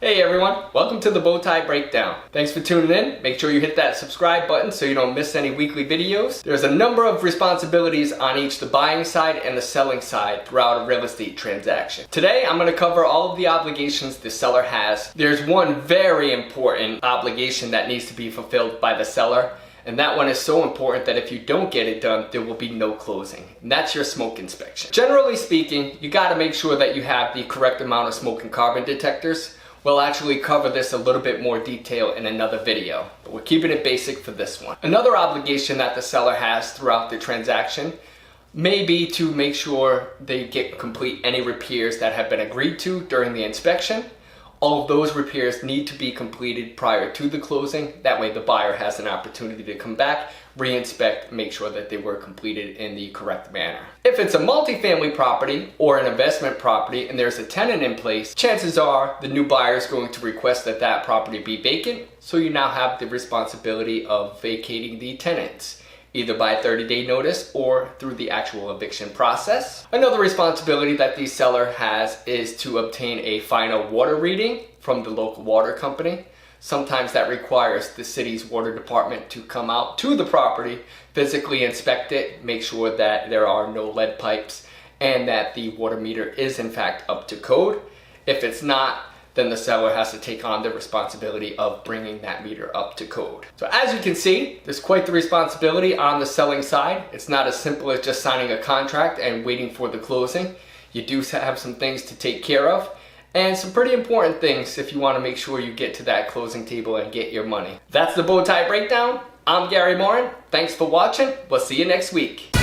Hey everyone, welcome to the Bowtie Breakdown. Thanks for tuning in. Make sure you hit that subscribe button so you don't miss any weekly videos. There's a number of responsibilities on each the buying side and the selling side throughout a real estate transaction. Today I'm going to cover all of the obligations the seller has. There's one very important obligation that needs to be fulfilled by the seller, and that one is so important that if you don't get it done, there will be no closing. And that's your smoke inspection. Generally speaking, you got to make sure that you have the correct amount of smoke and carbon detectors. We'll actually cover this a little bit more detail in another video, but we're keeping it basic for this one. Another obligation that the seller has throughout the transaction may be to make sure they complete any repairs that have been agreed to during the inspection. All of those repairs need to be completed prior to the closing. That way the buyer has an opportunity to come back, re-inspect, make sure that they were completed in the correct manner. If it's a multifamily property or an investment property and there's a tenant in place, chances are the new buyer is going to request that that property be vacant. So you now have the responsibility of vacating the tenants, either by a 30-day notice or through the actual eviction process. Another responsibility that the seller has is to obtain a final water reading from the local water company. Sometimes that requires the city's water department to come out to the property, physically inspect it, make sure that there are no lead pipes and that the water meter is in fact up to code. If it's not, then the seller has to take on the responsibility of bringing that meter up to code. So as you can see, there's quite the responsibility on the selling side. It's not as simple as just signing a contract and waiting for the closing. You do have some things to take care of, and some pretty important things if you want to make sure you get to that closing table and get your money. That's the BowTie Breakdown. I'm Garry Morin. Thanks for watching. We'll see you next week.